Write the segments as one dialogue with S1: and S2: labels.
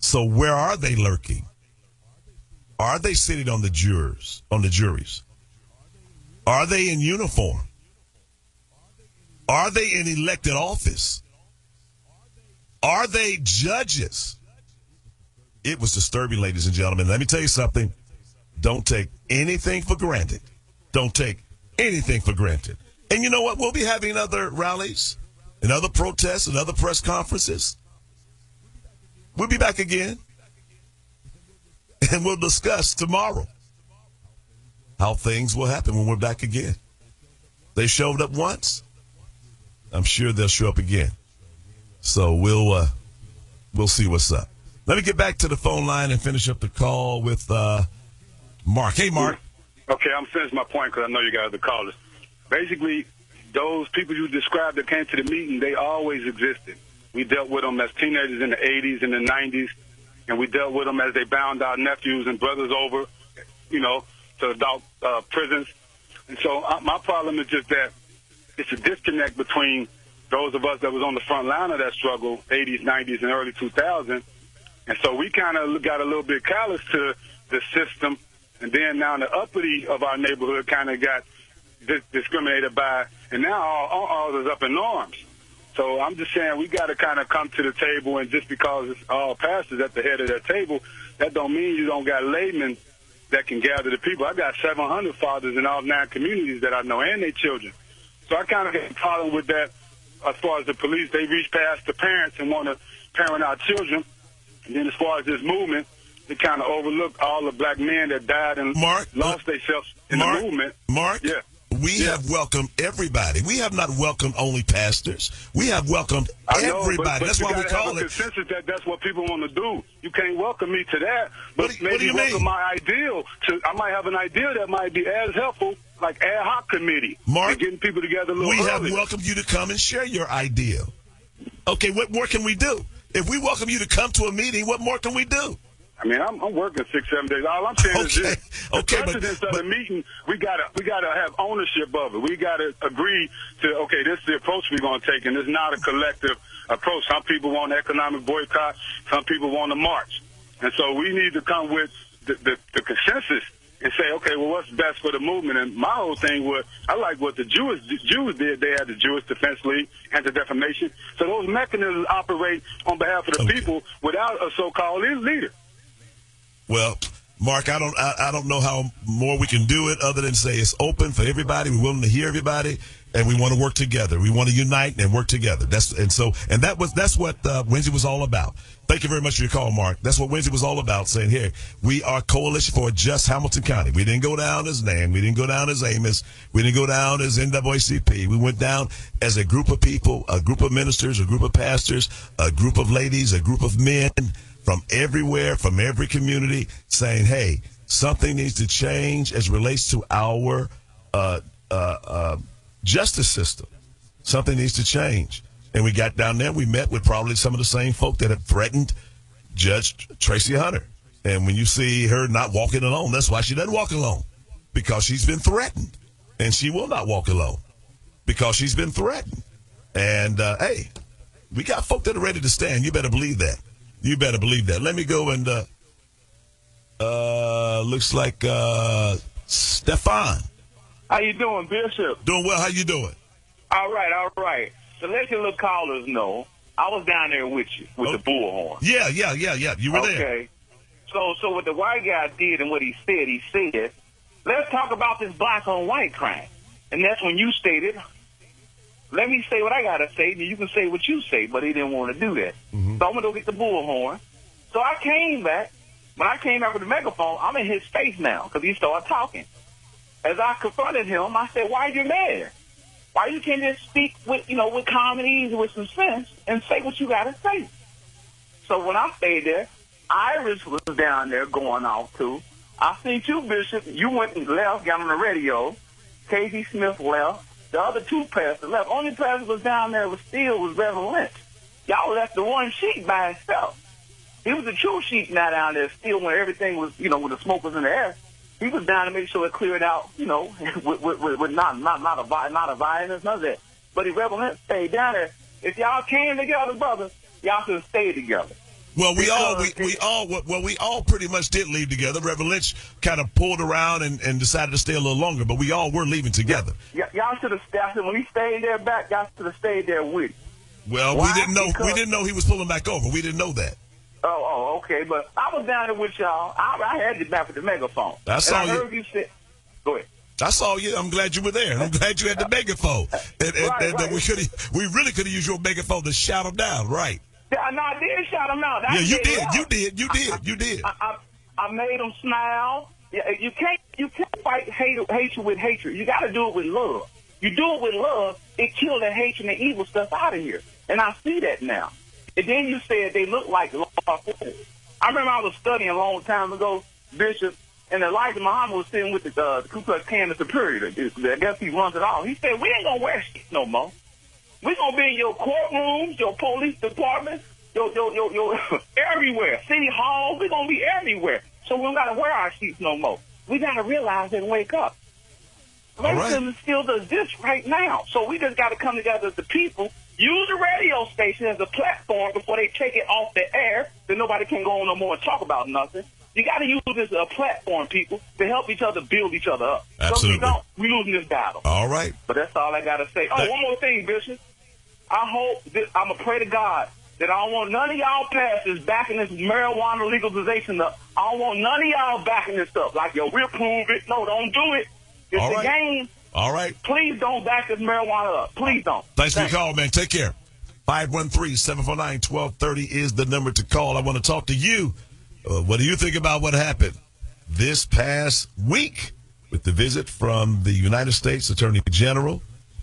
S1: So where are they lurking? Are they sitting on the juries? Are they in uniform? Are they in elected office? Are they judges? It was disturbing, ladies and gentlemen. Let me tell you something. Don't take anything for granted. Don't take anything for granted. And you know what? We'll be having other rallies and other protests and other press conferences. We'll be back again. And we'll discuss tomorrow how things will happen when we're back again. They showed up once. I'm sure they'll show up again. So we'll see what's up. Let me get back to the phone line and finish up the call with Mark. Hey, Mark.
S2: Okay, I'm finished my point because I know you guys are the callers. Basically, those people you described that came to the meeting, they always existed. We dealt with them as teenagers in the 80s and the 90s, and we dealt with them as they bound our nephews and brothers over, to adult prisons. And so my problem is just that it's a disconnect between those of us that was on the front line of that struggle, 80s, 90s, and early 2000s. And so we kind of got a little bit callous to the system, and then now the uppity of our neighborhood kind of got discriminated by, and now all is up in arms. So I'm just saying we got to kind of come to the table, and just because it's all pastors at the head of that table, that don't mean you don't got laymen that can gather the people. I got 700 fathers in all 9 communities that I know, and their children. So I kind of get a problem with that as far as the police. They reach past the parents and want to parent our children. And then as far as this movement, they kind of overlook all the black men that died and lost themselves in the movement.
S1: Mark?
S2: Yeah.
S1: We have welcomed everybody. We have not welcomed only pastors. We have welcomed everybody. But that's why we call it.
S2: Consensus that's what people want to do. You can't welcome me to that, but
S1: what do you mean?
S2: My ideal. I might have an idea that might be as helpful, like ad hoc committee,
S1: Mark,
S2: and getting people together a little
S1: early.
S2: have
S1: welcomed you to come and share your idea. Okay, what more can we do? If we welcome you to come to a meeting, what more can we do?
S2: I mean, I'm working 6-7 days. All I'm saying is this: the precedence of the meeting, we gotta have ownership of it. We gotta agree to this is the approach we're gonna take, and it's not a collective approach. Some people want economic boycott, some people want to march, and so we need to come with the consensus and say, okay, well, what's best for the movement? And my whole thing was, I like what the Jews did. They had the Jewish Defense League, anti-defamation. So those mechanisms operate on behalf of the people without a so-called leader.
S1: Well, Mark, I don't know how more we can do it other than say it's open for everybody. We're willing to hear everybody, and we want to work together. We want to unite and work together. That's what Wednesday was all about. Thank you very much for your call, Mark. That's what Wednesday was all about, saying, here, we are Coalition for a Just Hamilton County. We didn't go down as NAN. We didn't go down as Amos. We didn't go down as NAACP. We went down as a group of people, a group of ministers, a group of pastors, a group of ladies, a group of men from everywhere, from every community, saying, hey, something needs to change as relates to our justice system. Something needs to change. And we got down there, we met with probably some of the same folk that have threatened Judge Tracy Hunter. And when you see her not walking alone, that's why she doesn't walk alone, because she's been threatened. And she will not walk alone because she's been threatened. And, hey, we got folk that are ready to stand. You better believe that. You better believe that. Let me go and, looks like Stefan.
S3: How you doing, Bishop?
S1: Doing well. How you doing?
S3: All right. So let your little callers know, I was down there with you, with the bullhorn.
S1: Yeah. You were there.
S3: Okay. So what the white guy did and what he said, let's talk about this black on white crime. And that's when you stated, let me say what I got to say, and you can say what you say, but he didn't want to do that. Mm-hmm. So I'm going to go get the bullhorn. So I came back. When I came back with the megaphone, I'm in his face now because he started talking. As I confronted him, I said, why are you mad? Why you can't just speak with common ease, with some sense, and say what you got to say? So when I stayed there, Iris was down there going off too. I seen you, Bishop. You went and left, got on the radio. Casey Smith left. The other two pastors left. Only pastor was down there was Reverend Lynch. Y'all left the one sheep by himself. He was the true sheep now down there still when everything was, when the smoke was in the air. He was down to make sure it cleared out, with not a violence, none of that. But if Reverend Lynch stayed down there, if y'all came together, brothers, y'all should have stayed together.
S1: Well, we all pretty much did leave together. Reverend Lynch kind of pulled around and decided to stay a little longer, but we all were leaving together.
S3: Yeah, y'all should have stayed. When we stayed there back, y'all should have stayed there with him.
S1: Well,
S3: Why?
S1: we didn't know he was pulling back over. We didn't know that.
S3: Oh, okay. But I was down there with y'all. I had you back with the megaphone.
S1: I saw you.
S3: I heard you say, go ahead.
S1: I saw you. I'm glad you were there. I'm glad you had the megaphone. And
S3: Right.
S1: we really could have used your megaphone to shout him down, right?
S3: Yeah, no, I did shout him out.
S1: Yeah, you did.
S3: I made him smile. Yeah, you can't fight hatred with hatred. You got to do it with love. You do it with love, it kills the hatred and the evil stuff out of here. And I see that now. And then you said they look like law enforcement. I remember I was studying a long time ago, Bishop, and Elijah Muhammad was sitting with the Ku Klux Klan superior. I guess he runs it all. He said, we ain't going to wear shit no more. We're going to be in your courtrooms, your police departments, your everywhere. City Hall, we're going to be everywhere. So we don't got to wear our sheets no more. We got to realize and wake up. Racism still exists right now. So we just got to come together as the people, use the radio station as a platform before they take it off the air, then nobody can go on no more and talk about nothing. You got to use this as a platform, people, to help each other build each other up.
S1: Absolutely.
S3: So if we don't, we losing this battle.
S1: All right.
S3: But that's all I got to say. Oh, one more thing, Bishop. I hope that I'm going to pray to God that I don't want none of y'all pastors backing this marijuana legalization up. I don't want none of y'all backing this up. Like, yo, we'll prove it. No, don't do it. It's a game.
S1: All right.
S3: Please don't back this marijuana up. Please don't.
S1: Thanks for your call, man. Take care. 513-749-1230 is the number to call. I want to talk to you. What do you think about what happened this past week with the visit from the United States Attorney General,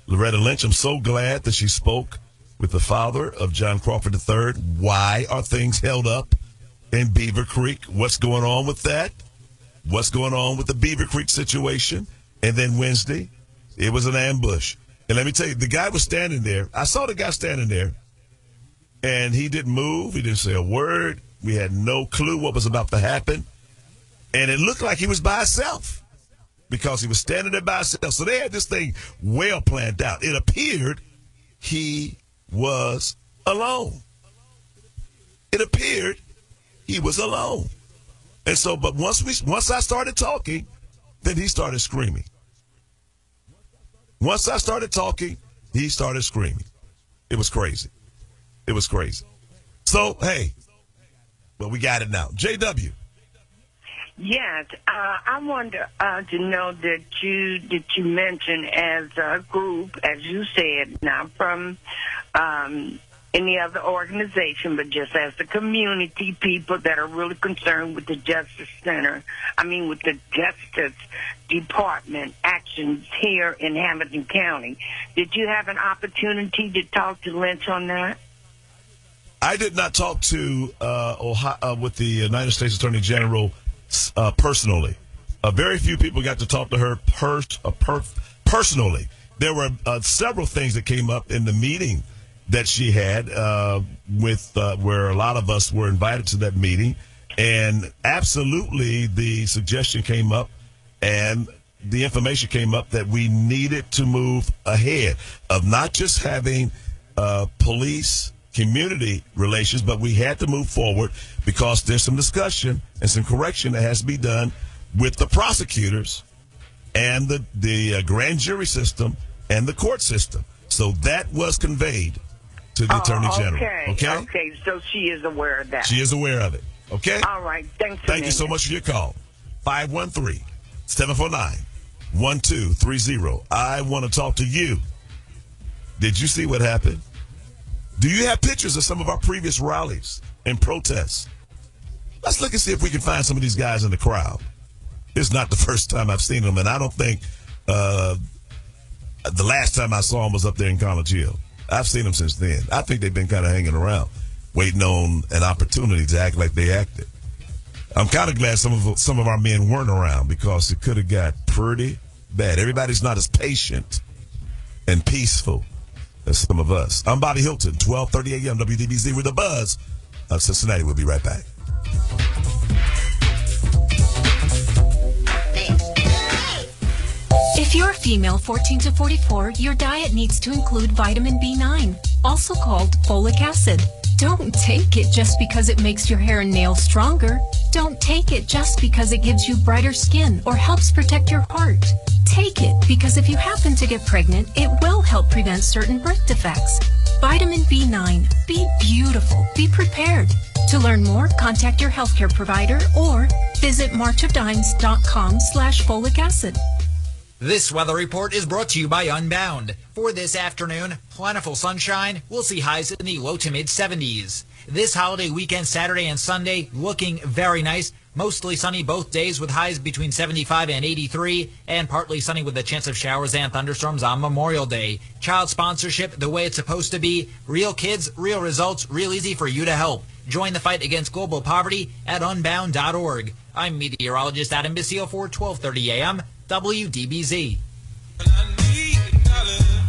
S1: Loretta Lynch? I'm so glad that she spoke with the father of John Crawford III. Why are things held up in Beaver Creek? What's going on with that? What's going on with the Beaver Creek situation? And then Wednesday, it was an ambush. And let me tell you, the guy was standing there. I saw the guy standing there, and he didn't move. He didn't say a word. We had no clue what was about to happen. And it looked like he was by himself because he was standing there by himself. So they had this thing well planned out. It appeared he was alone. It appeared he was alone. And so, but once I started talking, then he started screaming. Once I started talking, he started screaming. It was crazy. It was crazy. So, hey, well, we got it now. JW.
S4: Yes, I wonder to know that you mentioned as a group, as you said, not from any other organization, but just as the community people that are really concerned with the Justice Center, with the Justice Department actions here in Hamilton County. Did you have an opportunity to talk to Lynch on that?
S1: I did not talk to with the United States Attorney General personally. Very few people got to talk to her personally. There were several things that came up in the meeting that she had where a lot of us were invited to that meeting. And absolutely the suggestion came up and the information came up that we needed to move ahead of not just having police community relations, but we had to move forward because there's some discussion and some correction that has to be done with the prosecutors and the grand jury system and the court system. So that was conveyed to the Attorney General.
S4: Okay, so she is aware of that.
S1: She is aware of it. Okay?
S4: All right, thanks.
S1: Thank you so much for your call. 513-749-1230. I want to talk to you. Did you see what happened? Do you have pictures of some of our previous rallies and protests? Let's look and see if we can find some of these guys in the crowd. It's not the first time I've seen them, and I don't think the last time I saw them was up there in College Hill. I've seen them since then. I think they've been kind of hanging around, waiting on an opportunity to act like they acted. I'm kind of glad some of our men weren't around because it could have got pretty bad. Everybody's not as patient and peaceful as some of us. I'm Bobby Hilton, 1230 a.m. WDBZ with the buzz of Cincinnati. We'll be right back.
S5: If you're a female 14 to 44, your diet needs to include vitamin B9, also called folic acid. Don't take it just because it makes your hair and nails stronger. Don't take it just because it gives you brighter skin or helps protect your heart. Take it because if you happen to get pregnant, it will help prevent certain birth defects. Vitamin B9. Be beautiful. Be prepared. To learn more, contact your healthcare provider or visit marchofdimes.com/folic acid.
S6: This weather report is brought to you by Unbound. For this afternoon, plentiful sunshine. We'll see highs in the low to mid 70s. This holiday weekend, Saturday and Sunday, looking very nice. Mostly sunny both days with highs between 75 and 83, and partly sunny with a chance of showers and thunderstorms on Memorial Day. Child sponsorship the way it's supposed to be. Real kids, real results, real easy for you to help. Join the fight against global poverty at unbound.org. I'm meteorologist Adam Basile for 1230 AM. WDBZ.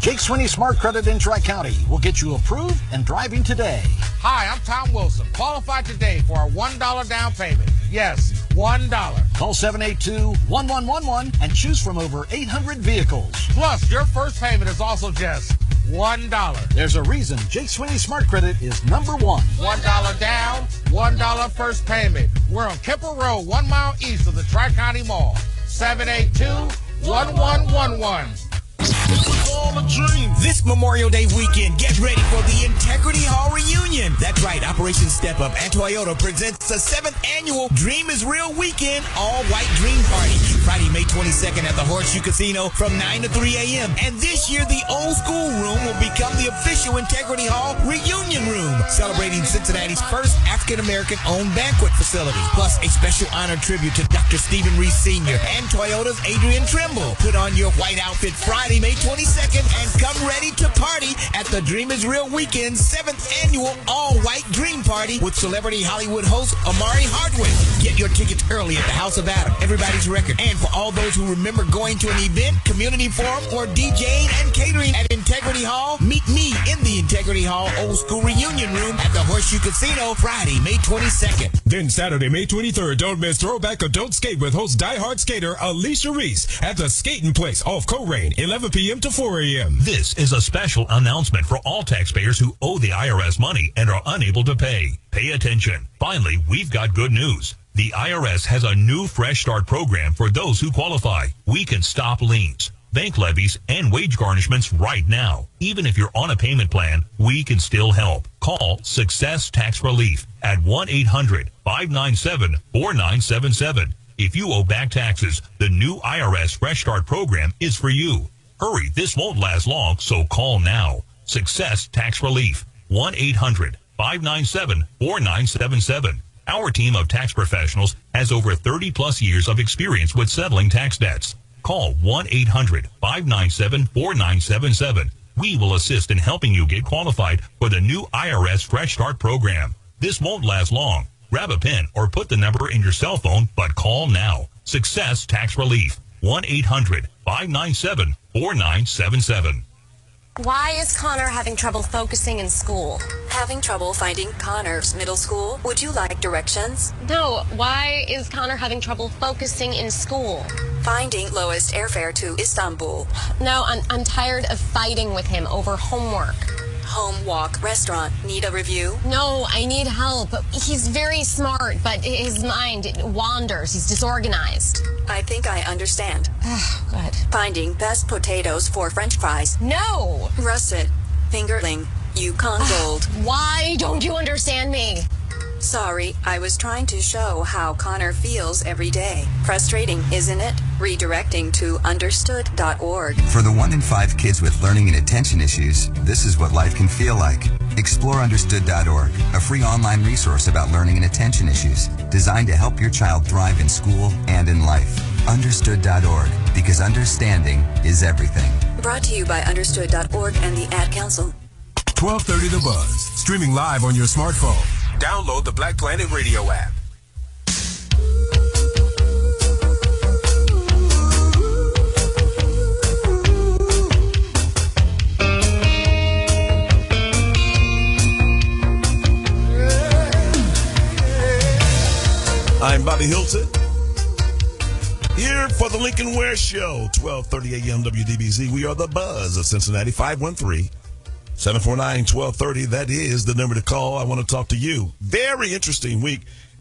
S7: Jake Swinney Smart Credit in Tri-County will get you approved and driving today.
S8: Hi, I'm Tom Wilson, qualified today for a $1 down payment. Yes, $1.
S7: Call 782-1111 and choose from over 800 vehicles.
S8: Plus, your first payment is also just $1.
S7: There's a reason Jake Swinney Smart Credit is number one.
S8: $1 down, $1 first payment. We're on Kipper Road, 1 mile east of the Tri-County Mall. 782-1111.
S9: This Memorial Day weekend, get ready for the Integrity Hall reunion. That's right, Operation Step Up and Toyota presents the 7th annual Dream is Real Weekend All-White Dream Party. Friday, May 22nd at the Horseshoe Casino from 9 to 3 a.m. And this year, the Old School Room will become the official Integrity Hall reunion room, celebrating Cincinnati's first African-American owned banquet facility. Plus, a special honor tribute to Dr. Stephen Reese Sr. and Toyota's Adrian Trimble. Put on your white outfit Friday, May 22nd and come ready to party at the Dream is Real Weekend 7th annual all-white dream party with celebrity Hollywood host Amari Hardwick. Get your tickets early at the House of Adam, Everybody's Record. And for all those who remember going to an event, community forum, or DJing and catering at Integrity Hall, meet me in the Integrity Hall Old School Reunion Room at the Horseshoe Casino Friday, May 22nd.
S10: Then Saturday, May 23rd, don't miss Throwback Adult Skate with host diehard skater Alicia Reese at the Skating Place off Coleraine, 11 p.m. to 4 a.m.
S11: This is a special announcement for all taxpayers who owe the IRS money and are unable to pay. Pay attention. Finally, we've got good news. The IRS has a new Fresh Start program for those who qualify. We can stop liens, bank levies, and wage garnishments right now. Even if you're on a payment plan, we can still help. Call Success Tax Relief at 1-800-597-4977. If you owe back taxes, the new IRS Fresh Start program is for you. Hurry, this won't last long, so call now. Success Tax Relief, 1-800-597-4977. Our team of tax professionals has over 30-plus years of experience with settling tax debts. Call 1-800-597-4977. We will assist in helping you get qualified for the new IRS Fresh Start program. This won't last long. Grab a pen or put the number in your cell phone, but call now. Success Tax Relief, 1-800-597-4977.
S12: Why is Connor having trouble focusing in school?
S13: Having trouble finding Connor's middle school? Would you like directions?
S12: No, why is Connor having trouble focusing in school?
S13: Finding lowest airfare to Istanbul.
S12: No, I'm tired of fighting with him over homework.
S13: Home, walk, restaurant. Need a review?
S12: No, I need help. He's very smart, but his mind wanders. He's disorganized.
S13: I think I understand.
S12: Good.
S13: Finding best potatoes for French fries.
S12: No!
S13: Russet, fingerling, Yukon Gold.
S12: Why don't you understand me?
S13: Sorry, I was trying to show how Connor feels every day. Frustrating, isn't it? Redirecting to understood.org.
S14: For the 1 in 5 kids with learning and attention issues, this is what life can feel like. Explore understood.org, a free online resource about learning and attention issues, designed to help your child thrive in school and in life. Understood.org, because understanding is everything.
S13: Brought to you by understood.org and the Ad Council.
S10: 1230 The Buzz, streaming live on your smartphone. Download the Black Planet Radio app.
S1: I'm Bobby Hilton, here for the Lincoln Ware Show, 1230 a.m. WDBZ. We are the Buzz of Cincinnati, 513 749-1230. That is the number to call. I want to talk to you. Very interesting week